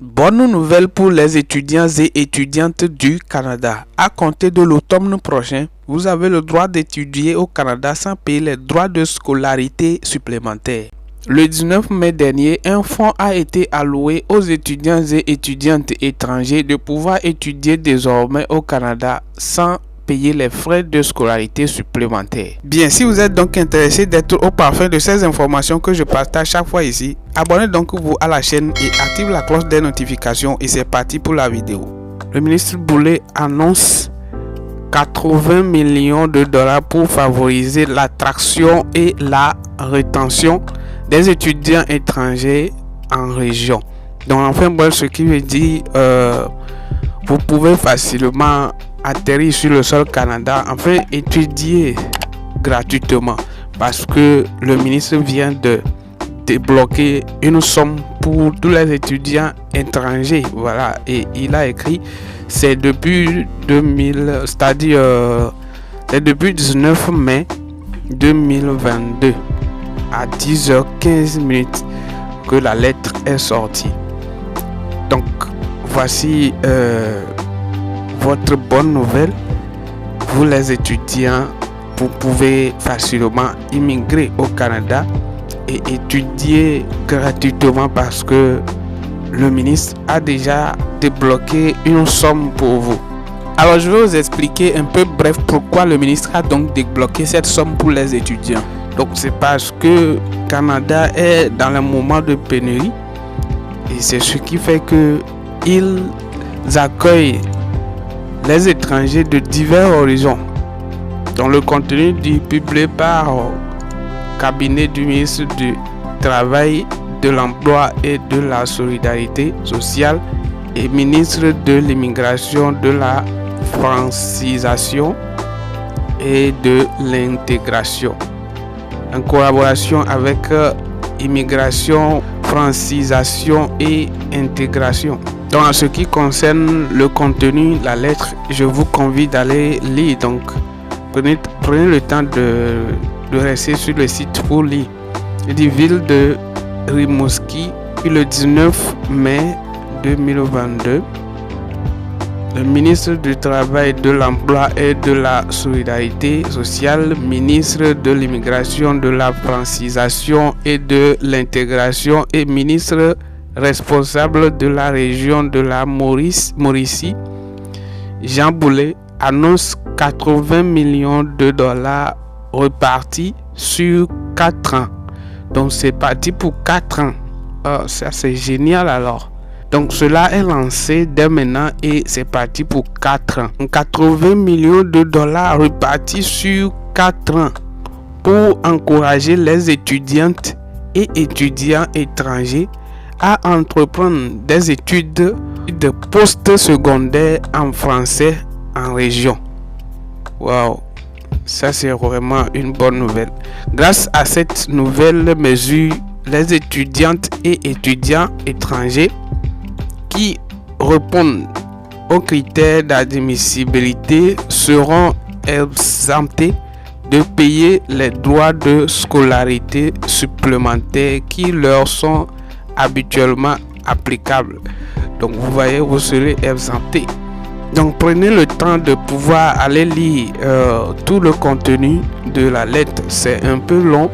Bonne nouvelle pour les étudiants et étudiantes du Canada. À compter de l'automne prochain, vous avez le droit d'étudier au Canada sans payer les droits de scolarité supplémentaires. Le 19 mai dernier, un fonds a été alloué aux étudiants et étudiantes étrangers de pouvoir étudier désormais au Canada sans payer les frais de scolarité supplémentaires. Bien, si vous êtes donc intéressé d'être au parfum de ces informations que je partage chaque fois ici, abonnez donc vous à la chaîne et active la cloche des notifications et c'est parti pour la vidéo. Le ministre Boulet annonce 80 millions de dollars pour favoriser l'attraction et la rétention des étudiants étrangers en région. Donc enfin bon, ce qui veut dire vous pouvez facilement atterrir sur le sol Canada, enfin étudier gratuitement parce que le ministre vient de débloquer une somme pour tous les étudiants étrangers. Voilà, et il a écrit c'est depuis 19 mai 2022 à 10h15 que la lettre est sortie. Donc voici votre bonne nouvelle. Vous les étudiants, vous pouvez facilement immigrer au Canada et étudier gratuitement parce que le ministre a déjà débloqué une somme pour vous. Alors je vais vous expliquer un peu bref pourquoi le ministre a donc débloqué cette somme pour les étudiants. Donc c'est parce que le Canada est dans le moment de pénurie et c'est ce qui fait que ils accueillent les étrangers de divers horizons. Dans le contenu publié par cabinet du ministre du Travail, de l'Emploi et de la Solidarité sociale et ministre de l'Immigration, de la Francisation et de l'Intégration, en collaboration avec Immigration, Francisation et Intégration. Donc en ce qui concerne le contenu, la lettre, je vous convie d'aller lire. Donc prenez le temps de rester sur le site pour lire. Il dit ville de Rimouski, puis le 19 mai 2022. Le ministre du Travail, de l'Emploi et de la Solidarité sociale, ministre de l'Immigration, de la Francisation et de l'Intégration et ministre responsable de la région de la Mauricie, Jean Boulet, annonce 80 millions de dollars repartis sur 4 ans. Donc c'est parti pour 4 ans. Oh, ça c'est génial alors. Donc cela est lancé dès maintenant et c'est parti pour 4 ans. 80 millions de dollars repartis sur 4 ans pour encourager les étudiantes et étudiants étrangers à entreprendre des études de post-secondaire en français en région. Waouh, ça c'est vraiment une bonne nouvelle. Grâce à cette nouvelle mesure, les étudiantes et étudiants étrangers qui répondent aux critères d'admissibilité seront exemptés de payer les droits de scolarité supplémentaires qui leur sont habituellement applicables. Donc vous voyez, vous serez exempté. Donc prenez le temps de pouvoir aller lire tout le contenu de la lettre. C'est un peu long.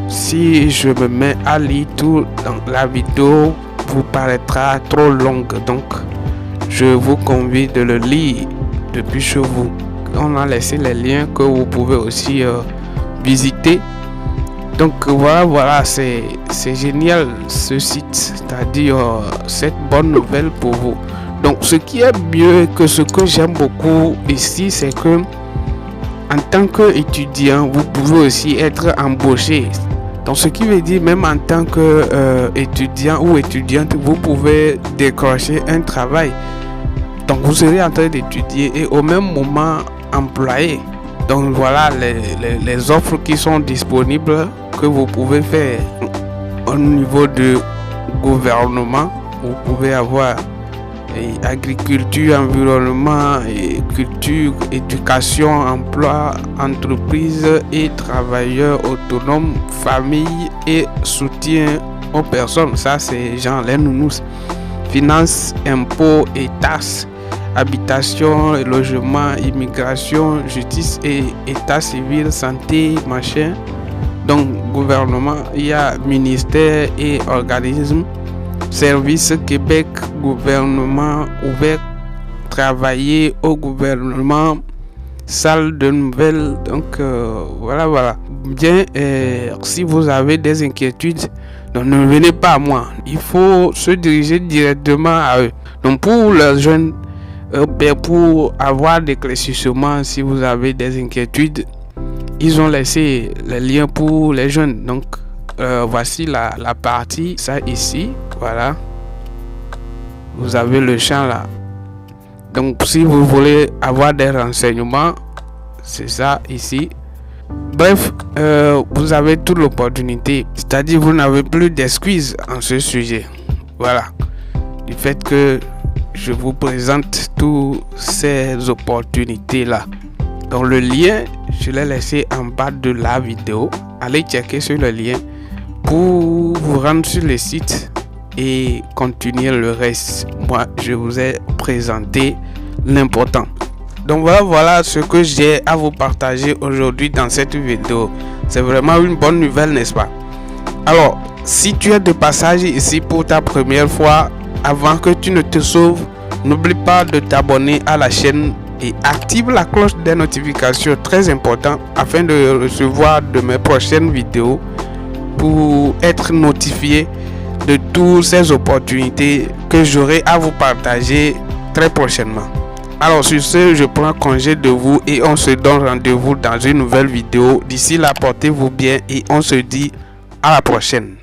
Si je me mets à lire tout, donc la vidéo vous paraîtra trop longue. Donc je vous convie de le lire depuis chez vous. On a laissé les liens que vous pouvez aussi visiter. Donc voilà, c'est génial ce site, c'est-à-dire cette bonne nouvelle pour vous. Donc ce qui est mieux que ce que j'aime beaucoup ici, c'est que en tant qu'étudiant, vous pouvez aussi être embauché. Donc ce qui veut dire même en tant qu'étudiant ou étudiante, vous pouvez décrocher un travail. Donc vous serez en train d'étudier et au même moment employé. Donc voilà les offres qui sont disponibles que vous pouvez faire au niveau du gouvernement. Vous pouvez avoir agriculture, environnement, et culture, éducation, emploi, entreprise et travailleurs autonomes, famille et soutien aux personnes. Ça c'est genre les nounous. finances, impôts et taxes, habitation et logement, immigration, justice et état civil, santé, machin. Donc, gouvernement, il y a ministère et organismes, service Québec, gouvernement ouvert, travailler au gouvernement, salle de nouvelles. Donc, voilà. Bien, si vous avez des inquiétudes, donc ne venez pas à moi. Il faut se diriger directement à eux. Donc, pour les jeunes, pour avoir des éclaircissements, si vous avez des inquiétudes, ils ont laissé les liens pour les jeunes. Donc, voici la partie, ça ici, voilà. Vous avez le champ là. Donc, si vous voulez avoir des renseignements, c'est ça ici. Bref, vous avez toute l'opportunité. C'est-à-dire, vous n'avez plus d'excuses en ce sujet. Voilà. Du fait que je vous présente toutes ces opportunités là. Donc, le lien, je l'ai laissé en bas de la vidéo. Allez checker sur le lien pour vous rendre sur le site et continuer le reste. Moi, je vous ai présenté l'important. Donc voilà ce que j'ai à vous partager aujourd'hui dans cette vidéo. C'est vraiment une bonne nouvelle, n'est-ce pas? Alors, si tu es de passage ici pour ta première fois, avant que tu ne te sauves, n'oublie pas de t'abonner à la chaîne et active la cloche des notifications, très important, afin de recevoir de mes prochaines vidéos pour être notifié de toutes ces opportunités que j'aurai à vous partager très prochainement. Alors sur ce, je prends congé de vous et on se donne rendez-vous dans une nouvelle vidéo. D'ici là, portez-vous bien et on se dit à la prochaine.